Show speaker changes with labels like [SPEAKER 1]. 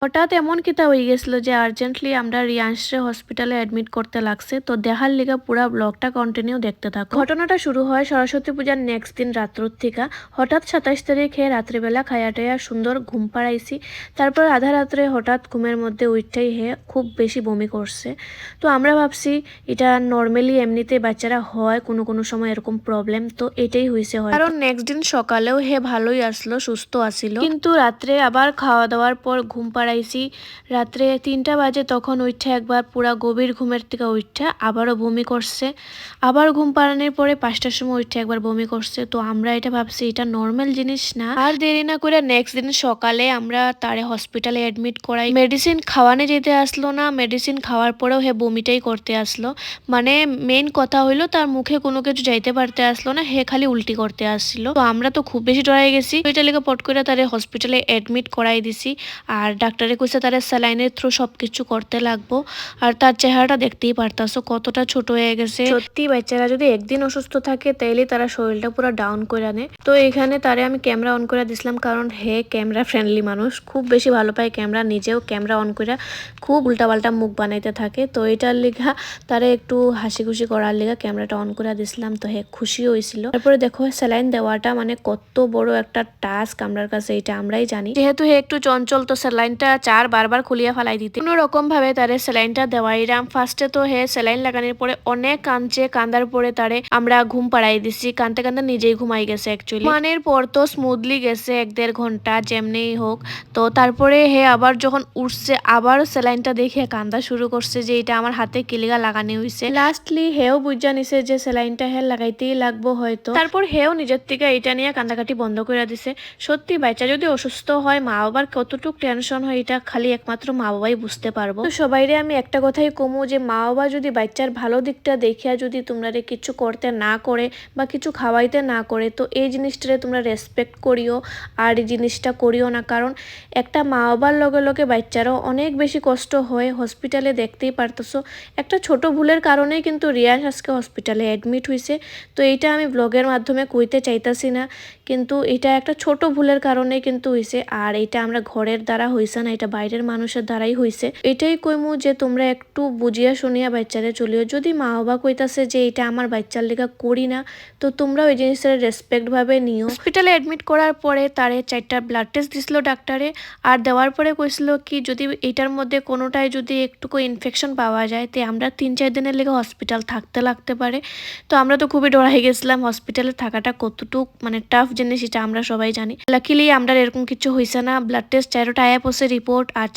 [SPEAKER 1] হঠাৎ এমন কিতা হয়ে গেছিল যে আর্জেন্টলি আমরা রিয়াংশে হসপিটালে অ্যাডমিট করতে লাগছে। তো দেখার লিগা পুরা ব্লগটা কন্টিনিউ দেখতে থাকো। ঘটনাটা শুরু হয় সরস্বতী পূজার নেক্সট দিন রাত্রর থেকে। হঠাৎ 27 তারিখে রাত্রিবেলা খাইয়া টাইয়া সুন্দর ঘুম পাড়াইছি। তারপর আধা রাত্রে হঠাৎ ঘুমের মধ্যে উঠতেই হে খুব বেশি বমি করছে। তো আমরা ভাবছি এটা নর্মালি এমনিতে বাচ্চারা হয় কোনো কোনো সময় এরকম প্রবলেম, তো এটাই হয়েছে হয়। কারণ নেক্সট দিন সকালেও হে ভালোই আসলো, সুস্থ আসিল, কিন্তু রাত্রে আবার খাওয়া দাওয়ার পর ঘুম পাড়াইছি। রাত্রে 3টা বাজে তখন উঠে একবার পুরা গভীর ঘুমের থেকে উঠে আবারও বমি করছে। আবার ঘুম পাড়ানোর পরে 5টার সময় উঠে একবার বমি করছে। তো আমরা এটা ভাবছি এটা নর্মাল জিনিস না। আর দেরি না করে নেক্সট দিন সকালে আমরা তারে হসপিটালে অ্যাডমিট করাই। মেডিসিন খাওয়ানো যেতে আসলো না, মেডিসিন খাওয়ার পরেও হে বমিটাই করতে আসলো। মানে মেইন কথা হইলো তার মুখে কোনো কিছু যাইতে পারতে আসলো না, হে খালি উল্টি করতে আসছিল। তো আমরা তো খুব বেশি ডরাই গেছি। ওইটা লেগে পট করে তারে হসপিটালে অ্যাডমিট করাই দিছি। আর ডাক্তারে কইছে তারে স্যালাইনের থ্রু সবকিছু করতে লাগবো। আর তার চেহারাটা দেখতেই পারতাছো কতটা ছোট হয়ে গেছে। সত্যি বাচ্চারা যদি একদিন অসুস্থ থাকে তাইলে তারা শরীরটা পুরো ডাউন করে আনে। তো এখানে তারে আমি ক্যামেরা অন করে দিছিলাম, কারণ হে ক্যামেরা ফ্রেন্ডলি মানুষ, খুব বেশি ভালো পায় ক্যামেরা, নিজেও ক্যামেরা অন করে খুব উল্টাপাল্টা মুখ বানাইতে থাকে। তো এটার লিগা তারে একটু হাসি খুশি করার লিগা ক্যামেরাটা অন করে দিছিলাম। তো হে খুশি হয়েছিল। তারপরে দেখো স্যালাইন দেওয়াটা মানে কত বড় একটা টাস্ক আমরার কাছে, এটা আমরাই জানি। যেহেতু হে একটু চঞ্চল, তো স্যালাইনটা বারবার খুলিয়া ফেলাই দিতে কোনো রকম ভাবে তারে স্যালাইনটা দেওয়াইরাম। ফার্স্টে তো হে স্যালাইন লাগানোর পরে অনেক কাঁদছে, কান্দার পরে তারে আমরা ঘুম পাড়াই দিছি। কানতে কানতে নিজেই ঘুমাই গেছে অ্যাকচুয়ালি। মানের পর তো স্মুথলি গেছে 1-1.5 ঘন্টা যেমনিই হোক। তো তারপরে হে আবার যখন উঠছে আবার স্যালাইনটা দেখে কান্দা শুরু করছে যে এটা আমার হাতে কিলিগা লাগানি হয়েছে। লাস্টলি হেও বুঝা নিছে যে স্যালাইনটা হে লাগাইতেই লাগবো হয়তো। তারপর হেও নিজের থেকে এটা নিয়ে কান্দাকাটি বন্ধ করে দিছে। সত্যি বাচ্চা যদি অসুস্থ হয় মা বাবার কতটুক টেনশন হয় এটা খালি একমাত্র মা বাবাই বুঝতে পারবো। তো সবাইরে আমি একটা কথাই কমু যে মা বাবা যদি বাচ্চার ভালো দিকটা দেখিয়া যদি তোমরা কিছু করতে না করে বা কিছু খাওয়াইতে না করে, তো এই জিনিসটারে তোমরা রেসপেক্ট করিও আর এই জিনিসটা করিও না। কারণ একটা মা বাবার লগে লগে বাচ্চারও অনেক বেশি কষ্ট হয়। হসপিটালে দেখতেই পারতেছো একটা ছোট ভুলের কারণেই কিন্তু রিয়াজ আজকে হসপিটালে অ্যাডমিট হয়েছে। তো এইটা আমি ব্লগের মাধ্যমে কইতে চাইতাছি না, কিন্তু এটা একটা ছোট ভুলের কারণে কিন্তু হয়েছে। আর এটা আমরা ঘরের দ্বারা হয়েছে না, এটা বাইরের মানুষের দ্বারাই হয়েছে। এটাই কইমু যে তোমরা একটু বুঝিয়া শুনিয়া বাচ্চারে চলিও। যদি মা বাবা কইতাছে যে এটা আমার বাচ্চার লেগা করি না, তো তোমরা ওই জিনিসটা রেসপেক্ট ভাবে নিও। হসপিটালে অ্যাডমিট করার পরে তারে 4টা ব্লাড টেস্ট দিছিল ডাক্তারে। আর দেওয়ার পরে কইছিল কি যদি এটার মধ্যে কোনোটায় যদি একটুকু ইনফেকশন পাওয়া যায় তে আমরা 3-4 দিনের লেগে হসপিটাল থাকতে লাগতে পারে। তো আমরা তো খুবই ডরাই গেছিলাম, হসপিটালে থাকাটা কতটুক মানে টাফ জিনিস এটা আমরা সবাই জানি। লাকিলি আমরা এরকম কিছু হয়েছে না। ব্লাড টেস্ট 4টা আয়া পড়ছে রিপোর্ট। আর